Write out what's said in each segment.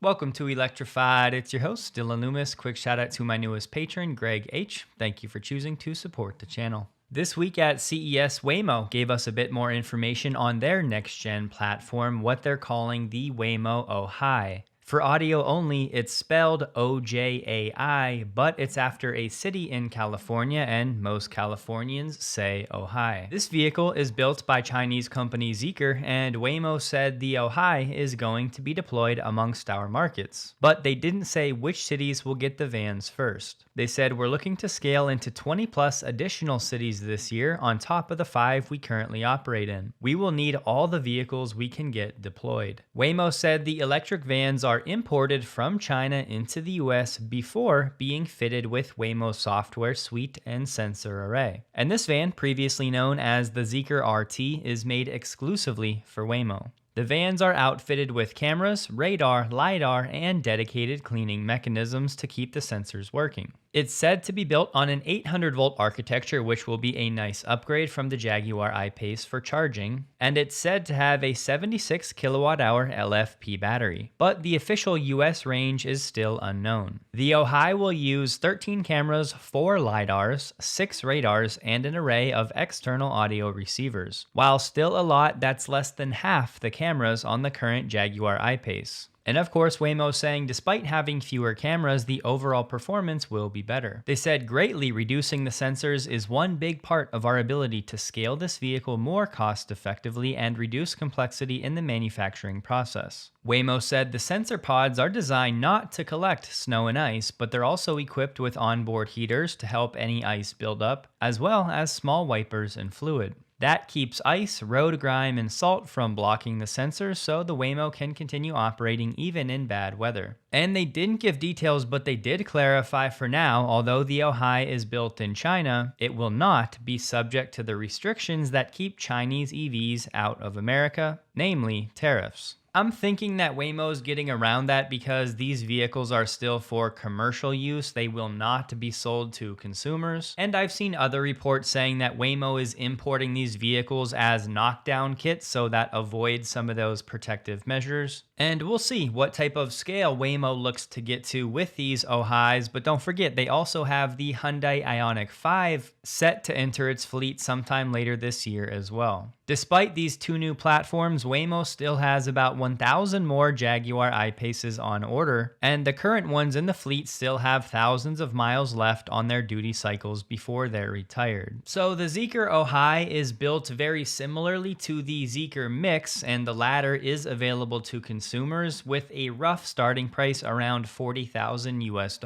Welcome to Electrified. It's your host, Dylan Loomis. Quick shout out to my newest patron, Greg H. Thank you for choosing to support the channel. This week at CES, Waymo gave us a bit more information on their next-gen platform, what they're calling the Waymo Ojai. For audio only, it's spelled O-J-A-I, but it's after a city in California, and most Californians say Ojai. This vehicle is built by Chinese company Zeekr, and Waymo said the Ojai is going to be deployed amongst our markets. But they didn't say which cities will get the vans first. They said we're looking to scale into 20 plus additional cities this year on top of the 5 we currently operate in. We will need all the vehicles we can get deployed. Waymo said the electric vans are imported from China into the US before being fitted with Waymo's software suite and sensor array. And this van, previously known as the Zeekr RT, is made exclusively for Waymo. The vans are outfitted with cameras, radar, LiDAR, and dedicated cleaning mechanisms to keep the sensors working. It's said to be built on an 800-volt architecture, which will be a nice upgrade from the Jaguar I-Pace for charging, and it's said to have a 76 kilowatt-hour LFP battery, but the official US range is still unknown. The Ojai will use 13 cameras, 4 LiDARs, 6 radars, and an array of external audio receivers. While still a lot, that's less than half the cameras on the current Jaguar I-Pace. And of course, Waymo saying despite having fewer cameras, the overall performance will be better. They said greatly reducing the sensors is one big part of our ability to scale this vehicle more cost effectively and reduce complexity in the manufacturing process. Waymo said the sensor pods are designed not to collect snow and ice, but they're also equipped with onboard heaters to help any ice build up, as well as small wipers and fluid. That keeps ice, road grime, and salt from blocking the sensors so the Waymo can continue operating even in bad weather. And they didn't give details, but they did clarify for now, although the Ojai is built in China, it will not be subject to the restrictions that keep Chinese EVs out of America, namely tariffs. I'm thinking that Waymo's getting around that because these vehicles are still for commercial use. They will not be sold to consumers. And I've seen other reports saying that Waymo is importing these vehicles as knockdown kits, so that avoids some of those protective measures. And we'll see what type of scale Waymo looks to get to with these Ojais, but don't forget they also have the Hyundai Ioniq 5 set to enter its fleet sometime later this year as well. Despite these two new platforms, Waymo still has about 1,000 more Jaguar I-Paces on order, and the current ones in the fleet still have thousands of miles left on their duty cycles before they're retired. So the Zeekr Ojai is built very similarly to the Zeekr Mix, and the latter is available to consumers with a rough starting price around $40,000 US.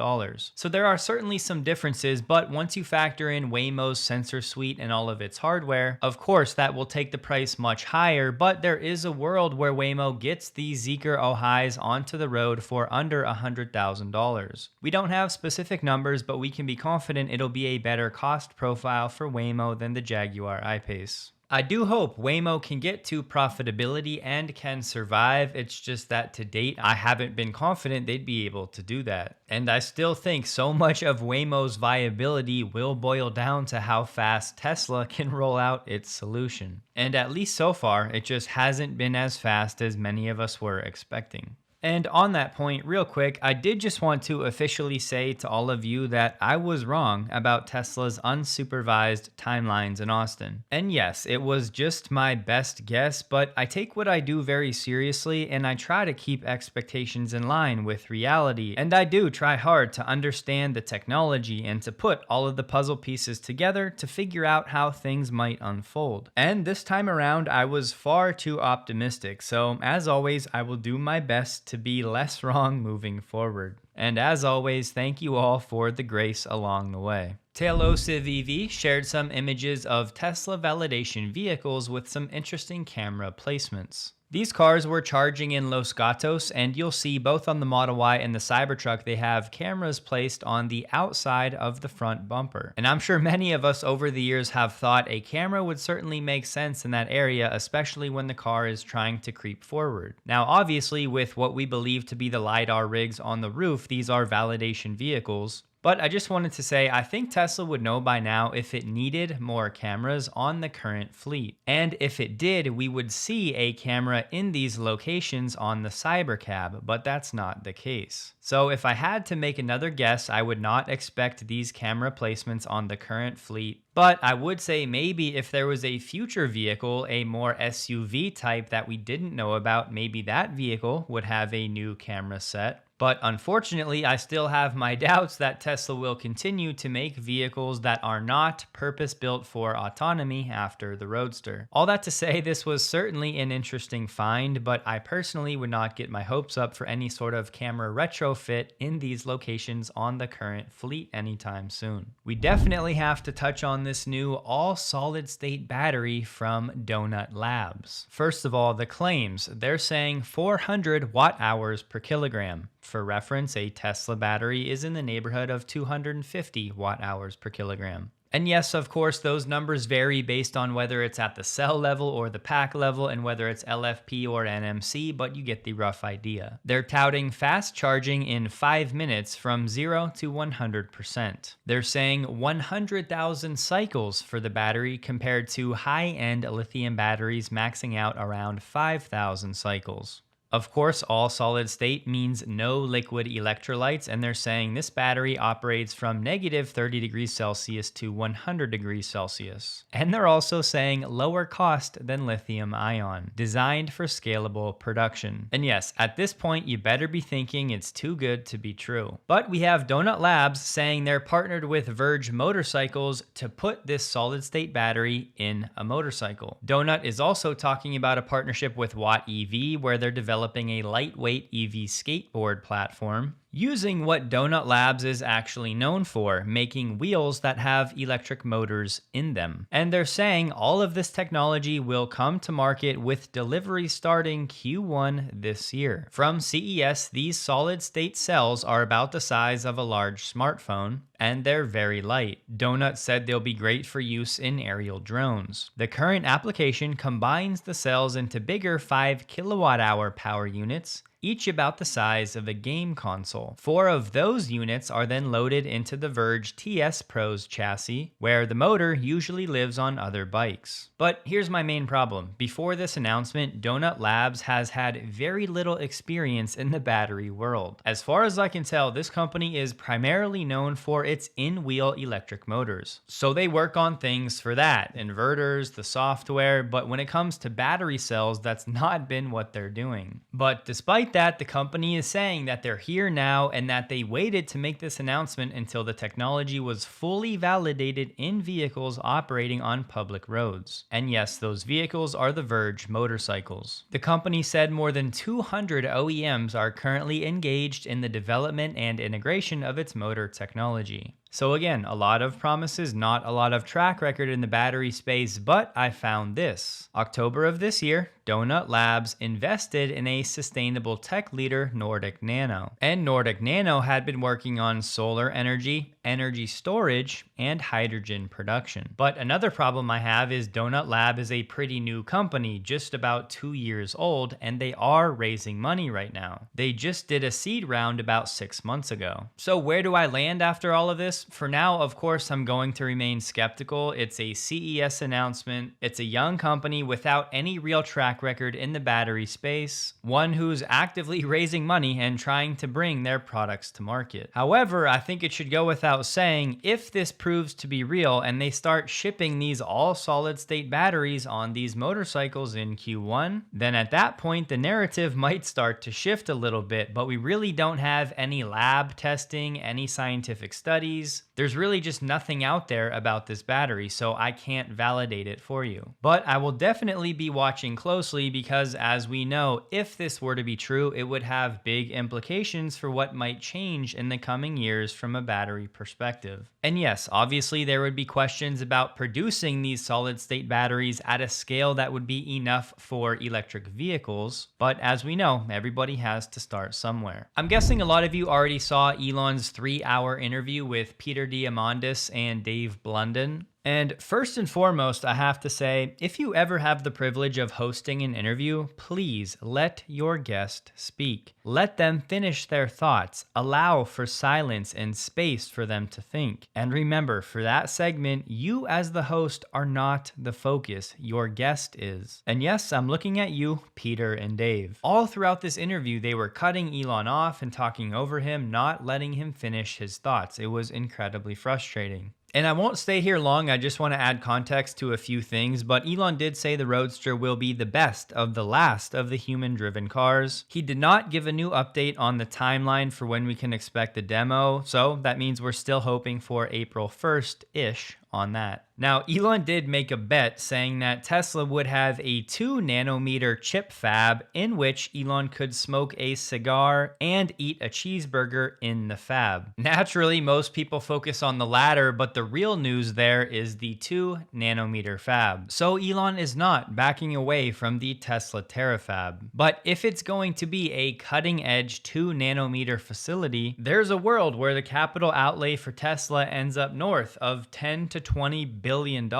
So there are certainly some differences, but once you factor in Waymo's sensor suite and all of its hardware, of course that will take the price much higher, but there is a world where Waymo gets these Zeekr Ojais onto the road for under $100,000. We don't have specific numbers, but we can be confident it'll be a better cost profile for Waymo than the Jaguar I-Pace. I do hope Waymo can get to profitability and can survive. It's just that to date, I haven't been confident they'd be able to do that. And I still think so much of Waymo's viability will boil down to how fast Tesla can roll out its solution. And at least so far, it just hasn't been as fast as many of us were expecting. And on that point, real quick, I did just want to officially say to all of you that I was wrong about Tesla's unsupervised timelines in Austin. And yes, it was just my best guess, but I take what I do very seriously and I try to keep expectations in line with reality. And I do try hard to understand the technology and to put all of the puzzle pieces together to figure out how things might unfold. And this time around, I was far too optimistic. So as always, I will do my best to be less wrong moving forward. And as always, thank you all for the grace along the way. Tailosive EV shared some images of Tesla validation vehicles with some interesting camera placements. These cars were charging in Los Gatos, and you'll see both on the Model Y and the Cybertruck they have cameras placed on the outside of the front bumper. And I'm sure many of us over the years have thought a camera would certainly make sense in that area, especially when the car is trying to creep forward. Now obviously with what we believe to be the LiDAR rigs on the roof, these are validation vehicles. But I just wanted to say, I think Tesla would know by now if it needed more cameras on the current fleet. And if it did, we would see a camera in these locations on the Cybercab, but that's not the case. So if I had to make another guess, I would not expect these camera placements on the current fleet. But I would say maybe if there was a future vehicle, a more SUV type that we didn't know about, maybe that vehicle would have a new camera set. But unfortunately, I still have my doubts that Tesla will continue to make vehicles that are not purpose-built for autonomy after the Roadster. All that to say, this was certainly an interesting find, but I personally would not get my hopes up for any sort of camera retrofit in these locations on the current fleet anytime soon. We definitely have to touch on this new all-solid-state battery from Donut Labs. First of all, the claims. They're saying 400 watt-hours per kilogram. For reference, a Tesla battery is in the neighborhood of 250 watt-hours per kilogram. And yes, of course, those numbers vary based on whether it's at the cell level or the pack level and whether it's LFP or NMC, but you get the rough idea. They're touting fast charging in 5 minutes from 0 to 100%. They're saying 100,000 cycles for the battery compared to high-end lithium batteries maxing out around 5,000 cycles. Of course, all solid state means no liquid electrolytes, and they're saying this battery operates from negative 30 degrees Celsius to 100 degrees Celsius. And they're also saying lower cost than lithium ion, designed for scalable production. And yes, at this point, you better be thinking it's too good to be true. But we have Donut Labs saying they're partnered with Verge Motorcycles to put this solid state battery in a motorcycle. Donut is also talking about a partnership with Watt EV where they're developing a lightweight EV skateboard platform using what Donut Labs is actually known for, making wheels that have electric motors in them. And they're saying all of this technology will come to market with delivery starting Q1 this year. From CES, these solid-state cells are about the size of a large smartphone, and they're very light. Donut said they'll be great for use in aerial drones. The current application combines the cells into bigger 5 kilowatt-hour power units, each about the size of a game console. 4 of those units are then loaded into the Verge TS Pro's chassis, where the motor usually lives on other bikes. But here's my main problem. Before this announcement, Donut Labs has had very little experience in the battery world. As far as I can tell, this company is primarily known for its in-wheel electric motors. So they work on things for that, inverters, the software, but when it comes to battery cells, that's not been what they're doing. But despite that, the company is saying that they're here now and that they waited to make this announcement until the technology was fully validated in vehicles operating on public roads. And yes, those vehicles are the Verge motorcycles. The company said more than 200 OEMs are currently engaged in the development and integration of its motor technology. So again, a lot of promises, not a lot of track record in the battery space, but I found this. October of this year, Donut Labs invested in a sustainable tech leader, Nordic Nano. And Nordic Nano had been working on solar energy, energy storage, and hydrogen production. But another problem I have is Donut Lab is a pretty new company, just about 2 years old, and they are raising money right now. They just did a seed round about 6 months ago. So where do I land after all of this? For now, of course, I'm going to remain skeptical. It's a CES announcement. It's a young company without any real track record in the battery space, one who's actively raising money and trying to bring their products to market. However, I think it should go without saying, if this proves to be real and they start shipping these all solid state batteries on these motorcycles in Q1, then at that point the narrative might start to shift a little bit, but we really don't have any lab testing, any scientific studies. There's really just nothing out there about this battery, so I can't validate it for you. But I will definitely be watching closely because, as we know, if this were to be true, it would have big implications for what might change in the coming years from a battery perspective. And yes, obviously there would be questions about producing these solid-state batteries at a scale that would be enough for electric vehicles, but as we know, everybody has to start somewhere. I'm guessing a lot of you already saw Elon's 3-hour interview with Peter Diamandis and Dave Blunden. And first and foremost, I have to say, if you ever have the privilege of hosting an interview, please let your guest speak. Let them finish their thoughts. Allow for silence and space for them to think. And remember, for that segment, you as the host are not the focus. Your guest is. And yes, I'm looking at you, Peter and Dave. All throughout this interview, they were cutting Elon off and talking over him, not letting him finish his thoughts. It was incredibly frustrating. And I won't stay here long, I just want to add context to a few things, but Elon did say the Roadster will be the best of the last of the human-driven cars. He did not give a new update on the timeline for when we can expect the demo, so that means we're still hoping for April 1st-ish on that. Now, Elon did make a bet saying that Tesla would have a 2 nanometer chip fab in which Elon could smoke a cigar and eat a cheeseburger in the fab. Naturally, most people focus on the latter, but the real news there is the 2 nanometer fab. So Elon is not backing away from the Tesla Terafab. But if it's going to be a cutting edge 2 nanometer facility, there's a world where the capital outlay for Tesla ends up north of $10 to $20 billion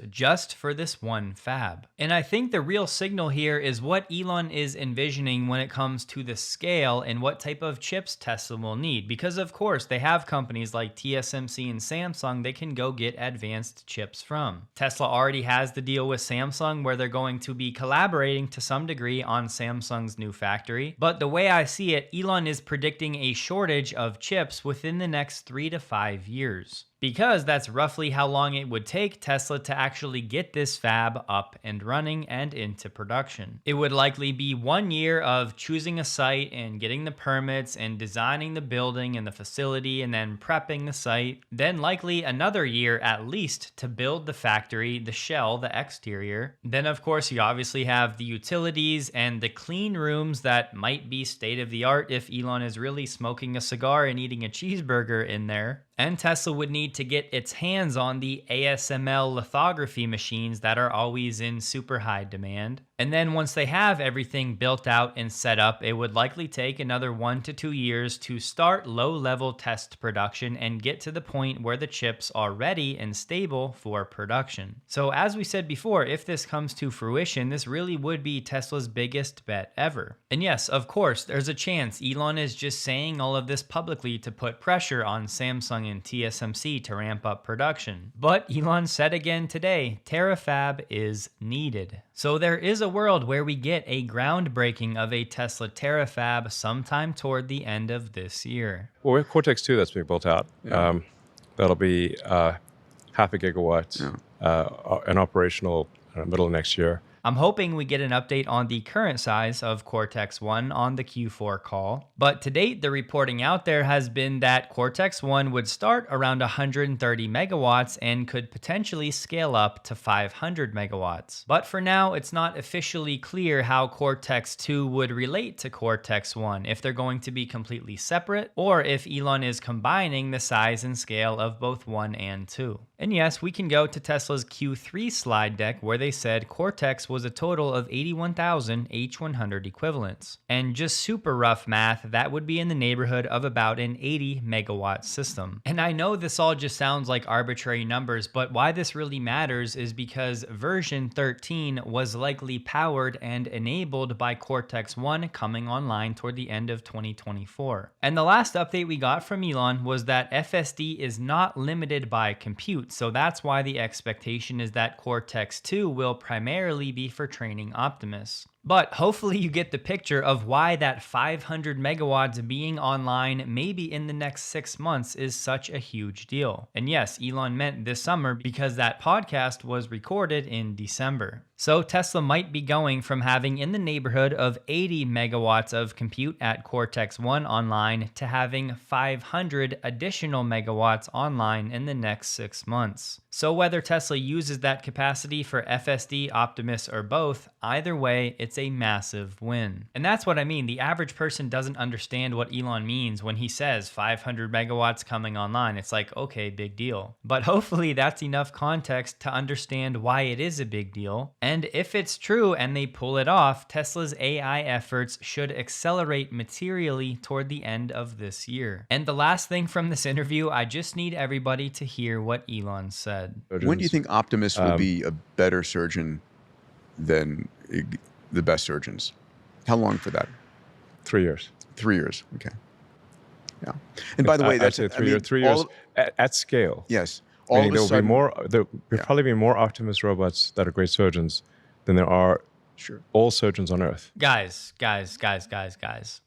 just for this one fab. And I think the real signal here is what Elon is envisioning when it comes to the scale and what type of chips Tesla will need. Because of course, they have companies like TSMC and Samsung they can go get advanced chips from. Tesla already has the deal with Samsung where they're going to be collaborating to some degree on Samsung's new factory. But the way I see it, Elon is predicting a shortage of chips within the next 3 to 5 years. Because that's roughly how long it would take Tesla to actually get this fab up and running and into production. It would likely be 1 year of choosing a site and getting the permits and designing the building and the facility and then prepping the site. Then likely another year at least to build the factory, the shell, the exterior. Then of course you obviously have the utilities and the clean rooms that might be state of the art if Elon is really smoking a cigar and eating a cheeseburger in there. And Tesla would need to get its hands on the ASML lithography machines that are always in super high demand. And then once they have everything built out and set up, it would likely take another 1 to 2 years to start low-level test production and get to the point where the chips are ready and stable for production. So as we said before, if this comes to fruition, this really would be Tesla's biggest bet ever. And yes, of course, there's a chance Elon is just saying all of this publicly to put pressure on Samsung and TSMC to ramp up production. But Elon said again today, Terafab is needed. So there is a world where we get a groundbreaking of a Tesla Terafab sometime toward the end of this year. Well, we have Cortex 2 that's being built out. Yeah. That'll be half a gigawatt and operational middle of next year. I'm hoping we get an update on the current size of Cortex 1 on the Q4 call. But to date, the reporting out there has been that Cortex 1 would start around 130 megawatts and could potentially scale up to 500 megawatts. But for now, it's not officially clear how Cortex 2 would relate to Cortex 1, if they're going to be completely separate, or if Elon is combining the size and scale of both 1 and 2. And yes, we can go to Tesla's Q3 slide deck where they said Cortex was a total of 81,000 H100 equivalents. And just super rough math, that would be in the neighborhood of about an 80 megawatt system. And I know this all just sounds like arbitrary numbers, but why this really matters is because version 13 was likely powered and enabled by Cortex 1 coming online toward the end of 2024. And the last update we got from Elon was that FSD is not limited by compute, so that's why the expectation is that Cortex 2 will primarily be for training Optimus. But hopefully you get the picture of why that 500 megawatts being online maybe in the next 6 months is such a huge deal. And yes, Elon meant this summer because that podcast was recorded in December. So Tesla might be going from having in the neighborhood of 80 megawatts of compute at Cortex 1 online to having 500 additional megawatts online in the next 6 months. So whether Tesla uses that capacity for FSD, Optimus, or both, either way, it's it's a massive win. And that's what I mean. The average person doesn't understand what Elon means when he says 500 megawatts coming online. It's like, okay, big deal. But hopefully that's enough context to understand why it is a big deal. And if it's true and they pull it off, Tesla's AI efforts should accelerate materially toward the end of this year. And the last thing from this interview, I just need everybody to hear what Elon said. When do you think Optimus will be a better surgeon than the best surgeons? How long for that? 3 years. 3 years. Okay. Yeah. And by the way, that's 3 years at scale. Yes. There'll probably be more Optimus robots that are great surgeons than there are all surgeons on Earth. Guys.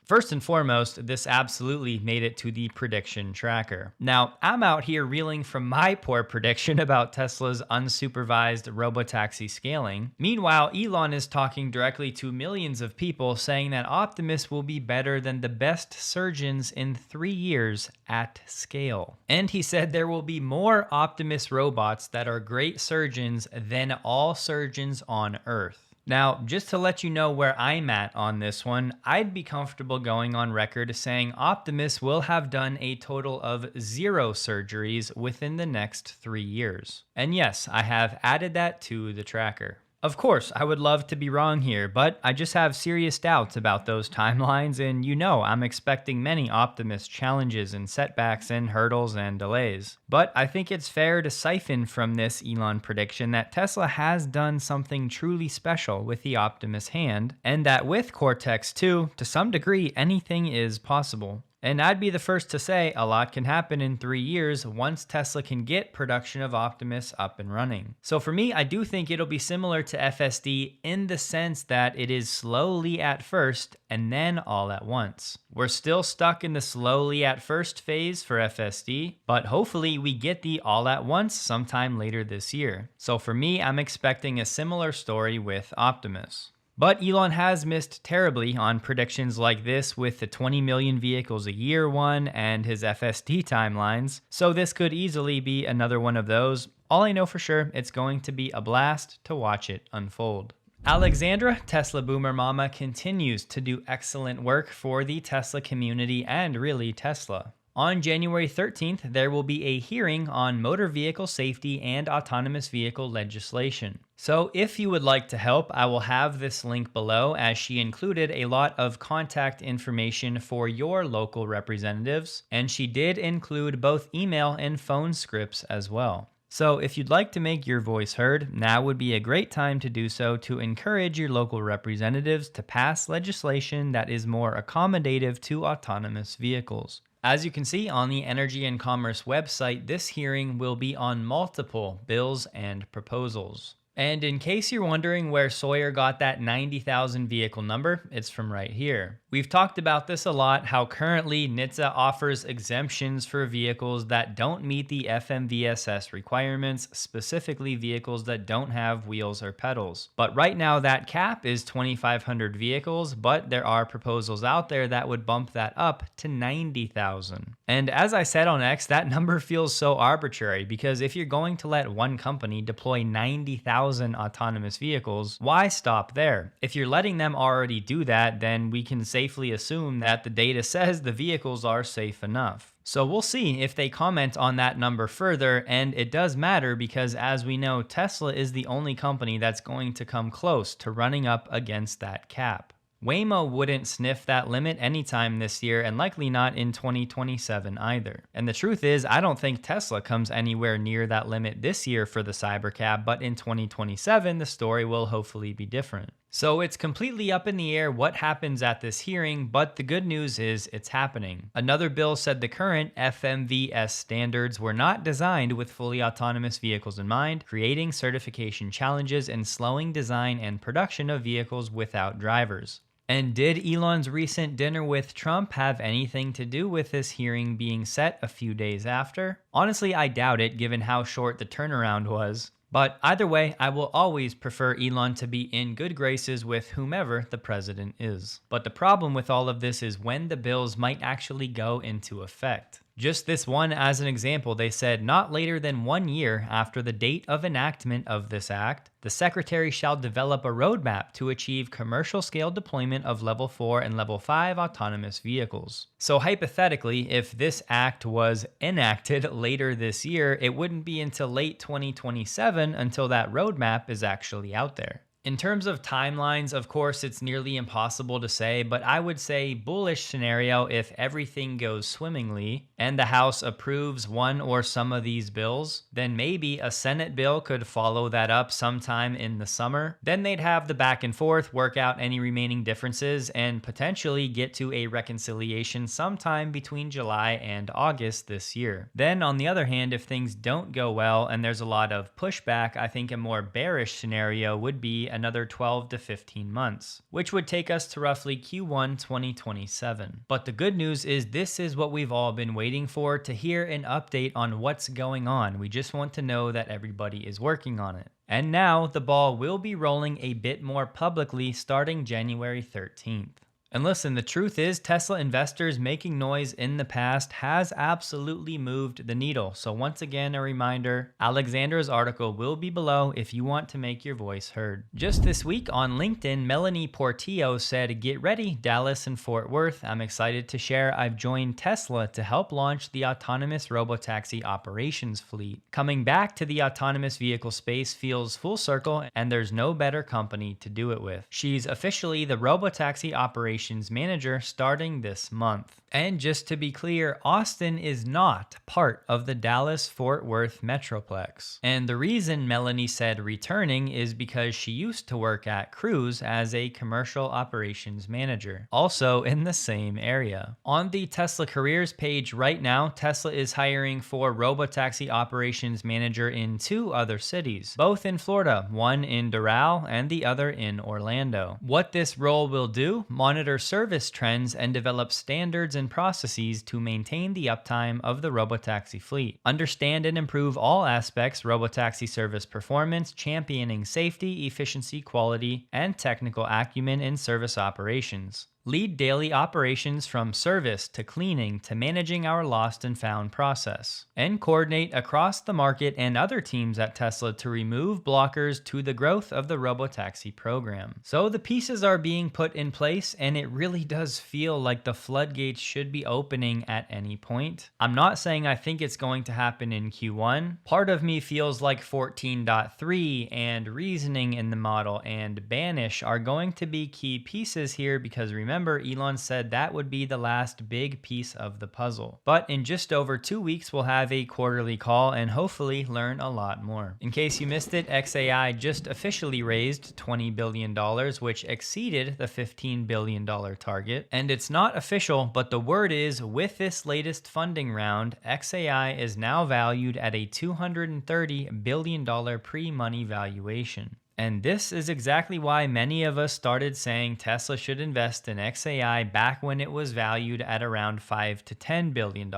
First and foremost, this absolutely made it to the prediction tracker. Now, I'm out here reeling from my poor prediction about Tesla's unsupervised robotaxi scaling. Meanwhile, Elon is talking directly to millions of people saying that Optimus will be better than the best surgeons in 3 years at scale. And he said there will be more Optimus robots that are great surgeons than all surgeons on Earth. Now, just to let you know where I'm at on this one, I'd be comfortable going on record saying Optimus will have done a total of 0 surgeries within the next 3 years. And yes, I have added that to the tracker. Of course, I would love to be wrong here, but I just have serious doubts about those timelines, and I'm expecting many Optimus challenges and setbacks and hurdles and delays. But I think it's fair to siphon from this Elon prediction that Tesla has done something truly special with the Optimus hand, and that with Cortex 2, to some degree, anything is possible. And I'd be the first to say a lot can happen in 3 years once Tesla can get production of Optimus up and running. So for me, I do think it'll be similar to FSD in the sense that it is slowly at first and then all at once. We're still stuck in the slowly at first phase for FSD, but hopefully we get the all at once sometime later this year. So for me, I'm expecting a similar story with Optimus. But Elon has missed terribly on predictions like this with the 20 million vehicles a year one and his FSD timelines, so this could easily be another one of those. All I know for sure, it's going to be a blast to watch it unfold. Alexandra, Tesla Boomer Mama, continues to do excellent work for the Tesla community and really Tesla. On January 13th, there will be a hearing on motor vehicle safety and autonomous vehicle legislation. So if you would like to help, I will have this link below, as she included a lot of contact information for your local representatives, and she did include both email and phone scripts as well. So if you'd like to make your voice heard, now would be a great time to do so to encourage your local representatives to pass legislation that is more accommodative to autonomous vehicles. As you can see on the Energy and Commerce website, this hearing will be on multiple bills and proposals. And in case you're wondering where Sawyer got that 90,000 vehicle number, it's from right here. We've talked about this a lot, how currently NHTSA offers exemptions for vehicles that don't meet the FMVSS requirements, specifically vehicles that don't have wheels or pedals. But right now that cap is 2,500 vehicles, but there are proposals out there that would bump that up to 90,000. And as I said on X, that number feels so arbitrary, because if you're going to let one company deploy 90,000 autonomous vehicles, why stop there? If you're letting them already do that, then we can safely assume that the data says the vehicles are safe enough. So we'll see if they comment on that number further, and it does matter because, as we know, Tesla is the only company that's going to come close to running up against that cap. Waymo wouldn't sniff that limit anytime this year, and likely not in 2027 either. And the truth is, I don't think Tesla comes anywhere near that limit this year for the Cybercab, but in 2027, the story will hopefully be different. So it's completely up in the air what happens at this hearing, but the good news is it's happening. Another bill said the current FMVS standards were not designed with fully autonomous vehicles in mind, creating certification challenges and slowing design and production of vehicles without drivers. And did Elon's recent dinner with Trump have anything to do with this hearing being set a few days after? Honestly, I doubt it, given how short the turnaround was. But either way, I will always prefer Elon to be in good graces with whomever the president is. But the problem with all of this is when the bills might actually go into effect. Just this one as an example, they said not later than 1 year after the date of enactment of this act, the Secretary shall develop a roadmap to achieve commercial scale deployment of level 4 and level 5 autonomous vehicles. So hypothetically, if this act was enacted later this year, it wouldn't be until late 2027 until that roadmap is actually out there. In terms of timelines, of course, it's nearly impossible to say, but I would say bullish scenario if everything goes swimmingly and the House approves one or some of these bills, then maybe a Senate bill could follow that up sometime in the summer. Then they'd have the back and forth, work out any remaining differences, and potentially get to a reconciliation sometime between July and August this year. Then on the other hand, if things don't go well and there's a lot of pushback, I think a more bearish scenario would be another 12 to 15 months, which would take us to roughly Q1 2027. But the good news is this is what we've all been waiting for, to hear an update on what's going on. We just want to know that everybody is working on it. And now the ball will be rolling a bit more publicly starting January 13th. And listen, the truth is Tesla investors making noise in the past has absolutely moved the needle. So once again, a reminder, Alexandra's article will be below if you want to make your voice heard. Just this week on LinkedIn, Melanie Portillo said, "Get ready, Dallas and Fort Worth. I'm excited to share I've joined Tesla to help launch the autonomous robotaxi operations fleet. Coming back to the autonomous vehicle space feels full circle, and there's no better company to do it with." She's officially the robotaxi operations manager starting this month. And just to be clear, Austin is not part of the Dallas-Fort Worth Metroplex. And the reason Melanie said returning is because she used to work at Cruise as a commercial operations manager, also in the same area. On the Tesla careers page right now, Tesla is hiring for robotaxi operations manager in 2 other cities, both in Florida, one in Doral and the other in Orlando. What this role will do, monitor service trends and develop standards and processes to maintain the uptime of the robotaxi fleet. Understand and improve all aspects robotaxi service performance, championing safety, efficiency, quality, and technical acumen in service operations. Lead daily operations from service to cleaning to managing our lost and found process. And coordinate across the market and other teams at Tesla to remove blockers to the growth of the robotaxi program. So the pieces are being put in place, and it really does feel like the floodgates should be opening at any point. I'm not saying I think it's going to happen in Q1. Part of me feels like 14.3 and reasoning in the model and banish are going to be key pieces here, because remember, Elon said that would be the last big piece of the puzzle. But in just over 2 weeks, we'll have a quarterly call and hopefully learn a lot more. In case you missed it, XAI just officially raised $20 billion, which exceeded the $15 billion target. And it's not official, but the word is, with this latest funding round, XAI is now valued at a $230 billion pre-money valuation. And this is exactly why many of us started saying Tesla should invest in XAI back when it was valued at around $5 to $10 billion.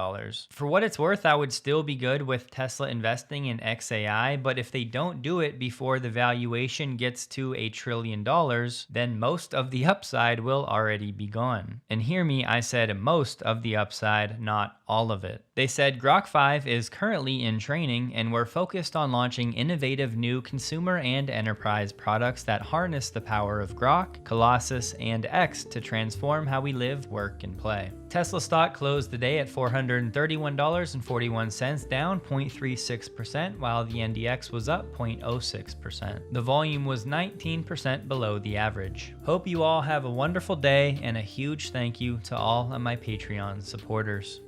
For what it's worth, I would still be good with Tesla investing in XAI, but if they don't do it before the valuation gets to $1 trillion, then most of the upside will already be gone. And hear me, I said most of the upside, not all of it. They said Grok 5 is currently in training, and we're focused on launching innovative new consumer and enterprise products that harness the power of Grok, Colossus, and X to transform how we live, work, and play. Tesla stock closed the day at $431.41, down 0.36%, while the NDX was up 0.06%. The volume was 19% below the average. Hope you all have a wonderful day, and a huge thank you to all of my Patreon supporters.